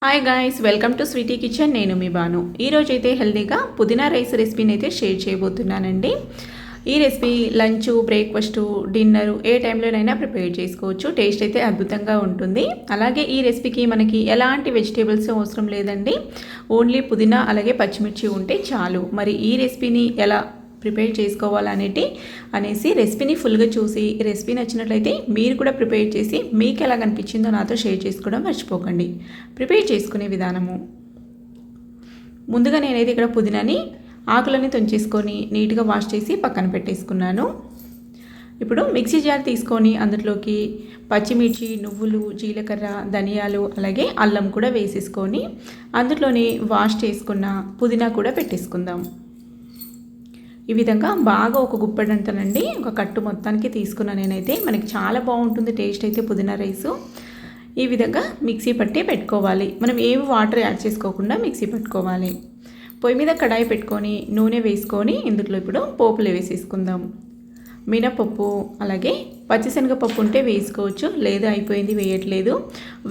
Hi guys, welcome to Sweety kitchen. నేను మీ బాను. ఈరోజు అయితే హెల్తీగా పుదీనా రైస్ రెసిపీని అయితే షేర్ చేయబోతున్నానండి. ఈ రెసిపీ లంచ్, బ్రేక్ఫాస్ట్, డిన్నర్ ఏ టైంలోనైనా ప్రిపేర్ చేసుకోవచ్చు. టేస్ట్ అయితే అద్భుతంగా ఉంటుంది. అలాగే ఈ రెసిపీకి మనకి ఎలాంటి వెజిటేబుల్స్ అవసరం లేదండి. ఓన్లీ పుదీనా అలాగే పచ్చిమిర్చి ఉంటే చాలు. మరి ఈ రెసిపీని ఎలా ప్రిపేర్ చేసుకోవాలనేసి రెసిపీని ఫుల్గా చూసి రెసిపీ నచ్చినట్లయితే మీరు కూడా ప్రిపేర్ చేసి మీకు ఎలా కనిపించిందో నాతో షేర్ చేసుకోవడం మర్చిపోకండి. ప్రిపేర్ చేసుకునే విధానము: ముందుగా నేనైతే ఇక్కడ పుదీనాని ఆకులని తుంచేసుకొని నీట్గా వాష్ చేసి పక్కన పెట్టేసుకున్నాను. ఇప్పుడు మిక్సీ జార్ తీసుకొని అందులోకి పచ్చిమిర్చి, నువ్వులు, జీలకర్ర, ధనియాలు అలాగే అల్లం కూడా వేసేసుకొని అందులోని వాష్ చేసుకున్న పుదీనా కూడా పెట్టేసుకుందాం. ఈ విధంగా బాగా ఒక గుప్పెడంతనండి ఒక కట్టు మొత్తానికి తీసుకున్నాను నేనైతే. మనకి చాలా బాగుంటుంది టేస్ట్ అయితే పుదీనా రైసు. ఈ విధంగా మిక్సీ పట్టి పెట్టుకోవాలి. మనం ఏమి వాటర్ యాడ్ చేసుకోకుండా మిక్సీ పట్టుకోవాలి. పొయ్యి మీద కడాయి పెట్టుకొని నూనె వేసుకొని ఇందులో ఇప్పుడు పోపులు వేసేసుకుందాం. మినపప్పు అలాగే పచ్చిశనగపప్పు ఉంటే వేసుకోవచ్చు, లేదా అయిపోయింది వేయట్లేదు.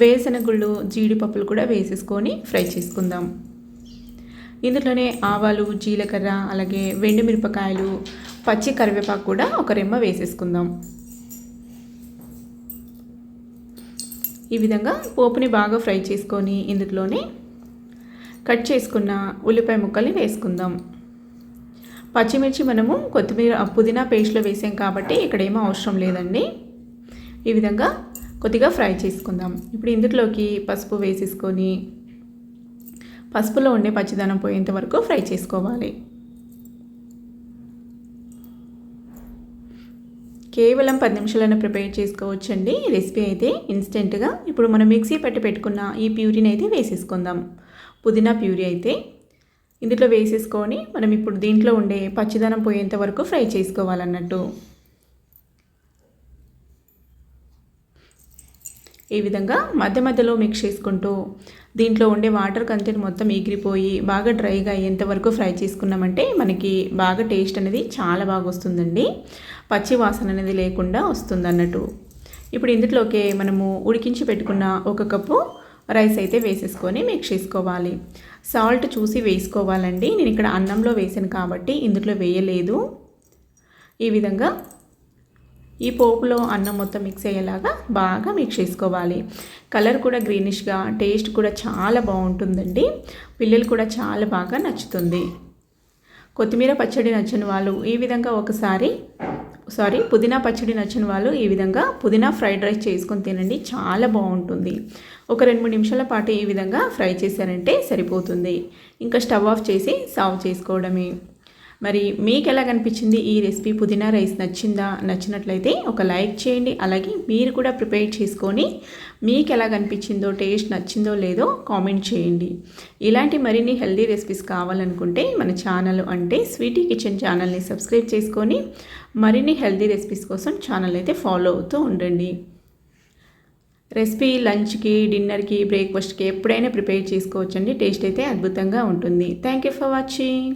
వేరుశనగుళ్ళు, జీడిపప్పులు కూడా వేసేసుకొని ఫ్రై చేసుకుందాం. ఇందులోనే ఆవాలు, జీలకర్ర అలాగే మిరపకాయలు, పచ్చి కరివేపాకు కూడా ఒక రెమ్మ వేసేసుకుందాం. ఈ విధంగా పోపుని బాగా ఫ్రై చేసుకొని ఇందులోనే కట్ చేసుకున్న ఉల్లిపాయ ముక్కల్ని వేసుకుందాం. పచ్చిమిర్చి మనము కొత్తిమీర పుదీనా పేస్ట్లో వేసాం కాబట్టి ఇక్కడ ఏమీ అవసరం లేదండి. ఈ విధంగా కొద్దిగా ఫ్రై చేసుకుందాం. ఇప్పుడు ఇందులోకి పసుపు వేసేసుకొని పసుపులో ఉండే పచ్చిదనం పోయేంత వరకు ఫ్రై చేసుకోవాలి. కేవలం 10 నిమిషాలను ప్రిపేర్ చేసుకోవచ్చండి రెసిపీ అయితే ఇన్స్టెంట్గా. ఇప్పుడు మనం మిక్సీ పట్టి పెట్టుకున్న ఈ ప్యూరీని అయితే వేసేసుకుందాం. పుదీనా ప్యూరీ అయితే ఇందులో వేసేసుకొని మనం ఇప్పుడు దీంట్లో ఉండే పచ్చిదనం పోయేంత వరకు ఫ్రై చేసుకోవాలన్నట్టు. ఈ విధంగా మధ్య మధ్యలో మిక్స్ చేసుకుంటూ దీంట్లో ఉండే వాటర్ కంటెంట్ మొత్తం ఎగిరిపోయి బాగా డ్రైగా అయ్యేంత వరకు ఫ్రై చేసుకున్నామంటే మనకి బాగా టేస్ట్ అనేది చాలా బాగా వస్తుందండి. పచ్చి వాసన అనేది లేకుండా వస్తుంది అన్నట్టు. ఇప్పుడు ఇందులోకి మనము ఉడికించి పెట్టుకున్న 1 కప్పు రైస్ అయితే వేసేసుకొని మిక్స్ చేసుకోవాలి. సాల్ట్ చూసి వేసుకోవాలండి. నేను ఇక్కడ అన్నంలో వేసాను కాబట్టి ఇందులో వేయలేదు. ఈ విధంగా ఈ పోపులో అన్నం మొత్తం మిక్స్ అయ్యేలాగా బాగా మిక్స్ చేసుకోవాలి. కలర్ కూడా గ్రీనిష్గా, టేస్ట్ కూడా చాలా బాగుంటుందండి. పిల్లలు కూడా చాలా బాగా నచ్చుతుంది. కొత్తిమీర పచ్చడి నచ్చని వాళ్ళు ఈ విధంగా పుదీనా పచ్చడి నచ్చని వాళ్ళు ఈ విధంగా పుదీనా ఫ్రైడ్ రైస్ చేసుకొని తినండి, చాలా బాగుంటుంది. ఒక 2-3 నిమిషాల పాటు ఈ విధంగా ఫ్రై చేశారంటే సరిపోతుంది. ఇంకా స్టవ్ ఆఫ్ చేసి సర్వ్ చేసుకోవడమే. మరి మీకు ఎలా కనిపించింది ఈ రెసిపీ? పుదీనా రైస్ నచ్చినట్లయితే ఒక లైక్ చేయండి. అలాగే మీరు కూడా ప్రిపేర్ చేసుకొని మీకు ఎలా కనిపించిందో, టేస్ట్ నచ్చిందో లేదో కామెంట్ చేయండి. ఇలాంటి మరిన్ని హెల్దీ రెసిపీస్ కావాలనుకుంటే మన ఛానల్ అంటే స్వీటీ కిచెన్ ఛానల్ని సబ్స్క్రైబ్ చేసుకొని మరిన్ని హెల్దీ రెసిపీస్ కోసం ఛానల్ అయితే ఫాలో అవుతూ ఉండండి. రెసిపీ లంచ్కి, డిన్నర్కి, బ్రేక్ఫాస్ట్కి ఎప్పుడైనా ప్రిపేర్ చేసుకోవచ్చండి. టేస్ట్ అయితే అద్భుతంగా ఉంటుంది. Thank you for watching.